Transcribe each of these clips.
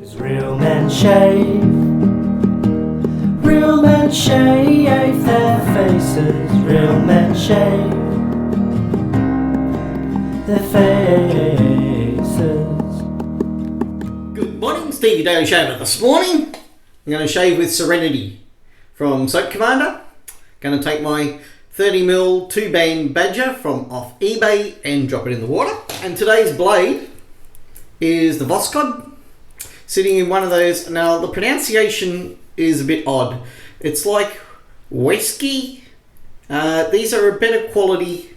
'Cause real men shave their faces. Real men shave their faces. Good morning, Stevie Daily Shaver. This morning I'm going to shave with Serenity from Soap Commander. Going to take my 30mm 2-band badger from off eBay and drop it in the water. And today's blade is the Voskhod, sitting in one of those. Now the pronunciation is a bit odd. It's like whiskey. These are a better quality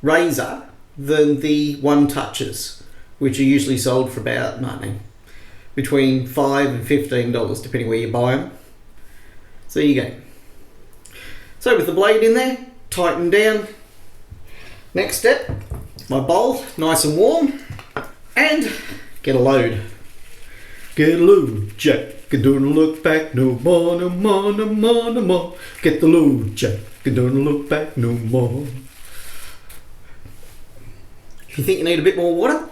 razor than the One Touches, which are usually sold for about, I don't know, between $5 and $15 depending where you buy them. So there you go. So with the blade in there, tighten down. Next step, my bowl nice and warm, and get a load. Get a load, Jack. Don't look back no more, no more, no more, no more. Get the load, Jack. Don't look back no more. If you think you need a bit more water,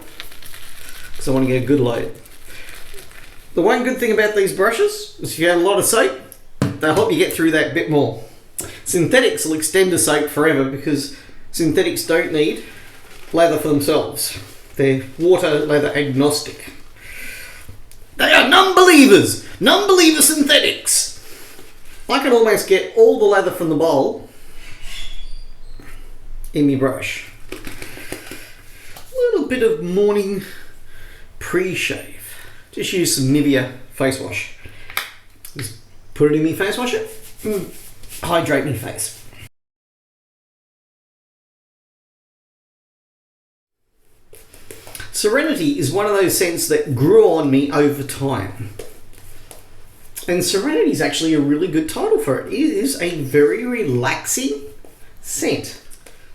because I want to get a good load. The one good thing about these brushes is if you have a lot of soap, they'll help you get through that bit more. Synthetics will extend the soap forever because synthetics don't need lather for themselves. They're water lather agnostic. They are non-believers! Non-believer synthetics! I can almost get all the lather from the bowl in my brush. A little bit of morning pre-shave. Just use some Nivea face wash. Just put it in my face washer. Hydrate my face. Serenity is one of those scents that grew on me over time. And Serenity is actually a really good title for it. It is a very relaxing scent.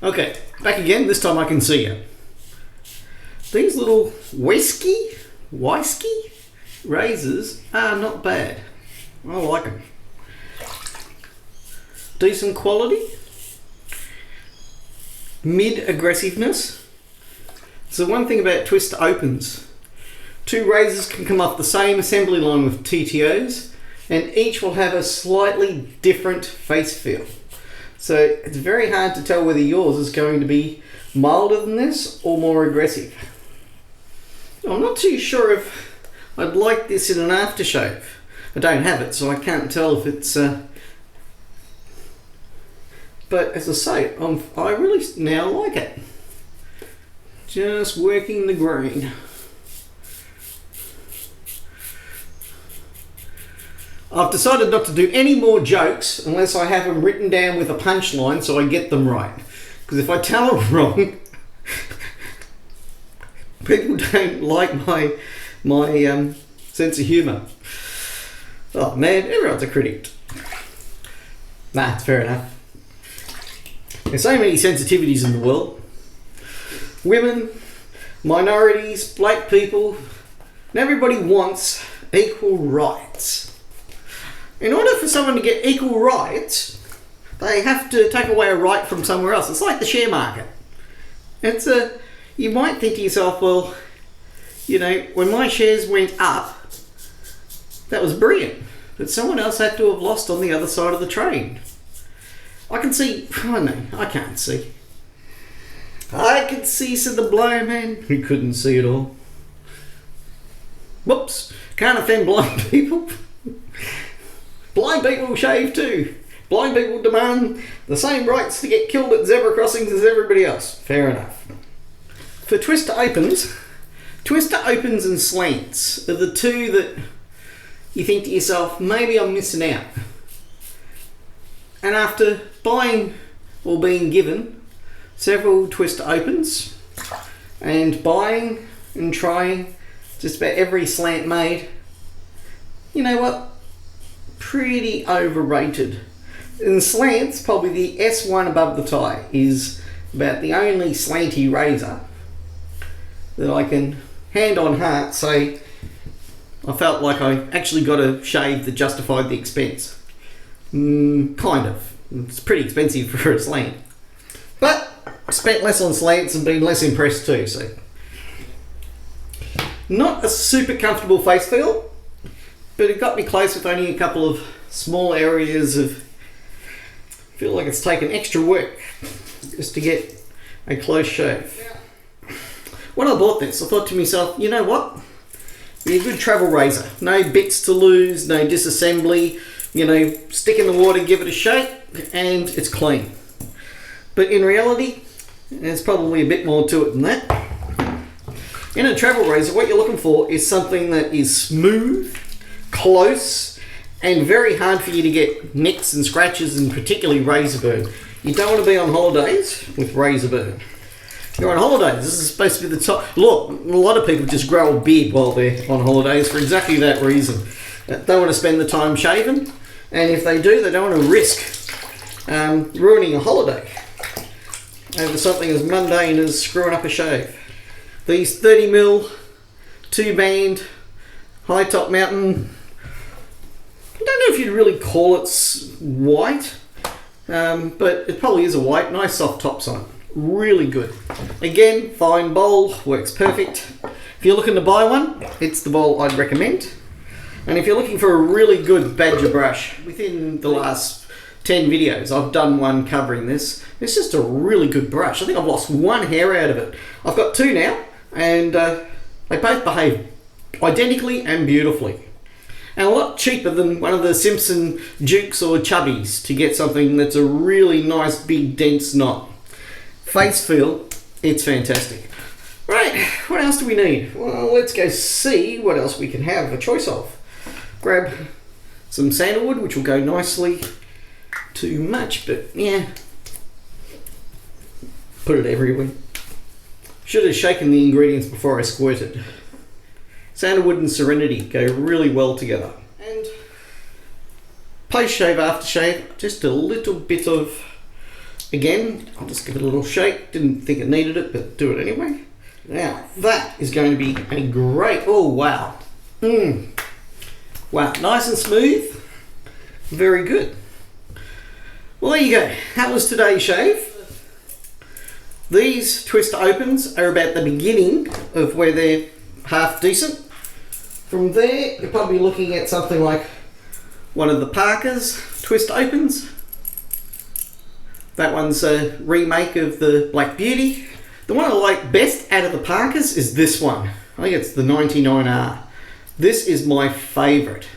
Okay, back again. This time I can see you. These little whiskey razors are not bad. I like them. Decent quality. Mid-aggressiveness. So one thing about twist opens, two razors can come off the same assembly line with TTOs, and each will have a slightly different face feel. So it's very hard to tell whether yours is going to be milder than this or more aggressive. I'm not too sure if I'd like this in an aftershave. I don't have it, so I can't tell if it's... But as I say, I really now like it. Just working the grain. I've decided not to do any more jokes unless I have them written down with a punchline so I get them right. Because if I tell them wrong, people don't like my sense of humour. Oh man, everyone's a critic. Nah, it's fair enough. There's so many sensitivities in the world. Women, minorities, black people, and everybody wants equal rights. In order for someone to get equal rights, they have to take away a right from somewhere else. It's like the share market. You might think to yourself, well, you know, when my shares went up, that was brilliant. But someone else had to have lost on the other side of the trade. I can see, oh no, I can't see. I could see, said the blind man. He couldn't see it all. Whoops, can't offend blind people. Blind people shave too. Blind people demand the same rights to get killed at zebra crossings as everybody else. Fair enough. For twister opens and slants are the two that you think to yourself, maybe I'm missing out. And after buying or being given several twister opens and buying and trying just about every slant made, you know what? Pretty overrated. In slants, probably the S1 above the tie is about the only slanty razor that I can hand on heart say I felt like I actually got a shave that justified the expense. Kind of. It's pretty expensive for a slant. But I spent less on slants and been less impressed too, so Not a super comfortable face feel, but it got me close with only a couple of small areas of, feel like it's taken extra work just to get a close shave. When I bought this, I thought to myself, you know what? Be a good travel razor. No bits to lose, no disassembly, you know, stick in the water, give it a shake, and it's clean. But in reality, there's probably a bit more to it than that. In a travel razor, what you're looking for is something that is smooth, close, and very hard for you to get nicks and scratches, and particularly razor burn. You don't want to be on holidays with razor burn. You're on holidays, this is supposed to be the top. Look, a lot of people just grow a beard while they're on holidays for exactly that reason. They don't want to spend the time shaving, and if they do, they don't want to risk ruining a holiday over something as mundane as screwing up a shave. These 30mm 2-band high top mountain, I don't know if you'd really call it white, but it probably is a white, nice soft tops on it. Really good. Again, fine bowl, works perfect. If you're looking to buy one, it's the bowl I'd recommend. And if you're looking for a really good badger brush, within the last 10 videos I've done one covering this. It's just a really good brush. I think I've lost one hair out of it. I've got two now, and they both behave identically and beautifully. And a lot cheaper than one of the Simpson Dukes or Chubbies to get something that's a really nice big dense knot. Face feel, it's fantastic. Right, what else do we need? Well, let's go see what else we can have a choice of. Grab some sandalwood, which will go nicely. Too much, but yeah. Put it everywhere. Should have shaken the ingredients before I squirted. Sandalwood and Serenity go really well together. And post shave, after shave, just a little bit of, again, I'll just give it a little shake. Didn't think it needed it, but do it anyway. Now, that is going to be a great, oh wow. Wow, nice and smooth. Very good. Well, there you go. That was today's shave. These twist opens are about the beginning of where they're half decent. From there, you're probably looking at something like one of the Parker's twist opens. That one's a remake of the Black Beauty. The one I like best out of the Parkers is this one. I think it's the 99R. This is my favourite.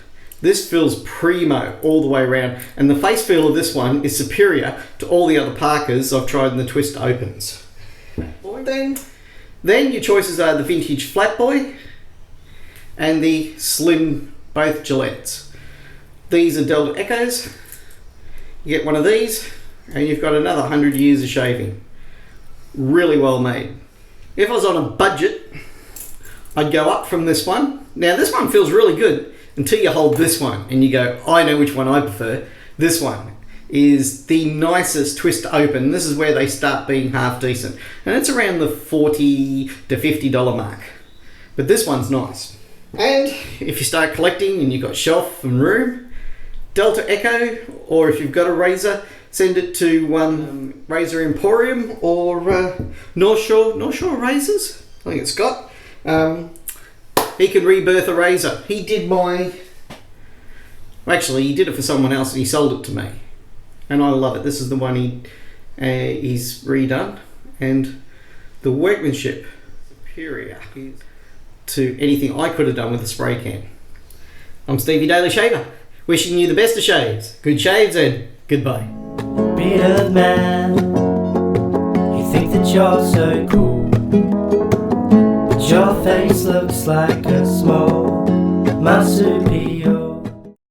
This feels primo all the way around, and the face feel of this one is superior to all the other Parkers I've tried in the twist opens. Then your choices are the vintage Flatboy and the slim, both Gillettes. These are Delta Echoes. You get one of these and you've got another 100 years of shaving. Really well made. If I was on a budget, I'd go up from this one. Now this one feels really good until you hold this one and you go, I know which one I prefer. This one is the nicest twist open. This is where they start being half decent. And it's around the $40 to $50 mark. But this one's nice. And if you start collecting and you've got shelf and room, Delta Echo, or if you've got a razor, send it to Razor Emporium or North Shore Razors. I think it's Scott. He can rebirth a razor. He did actually he did it for someone else and he sold it to me. And I love it. This is the one he's redone. And the workmanship, superior to anything I could have done with a spray can. I'm Stevie Daily Shaver, wishing you the best of shaves. Good shaves and goodbye. Bearded man, you think that you're so cool, but your face looks like a small marsupial.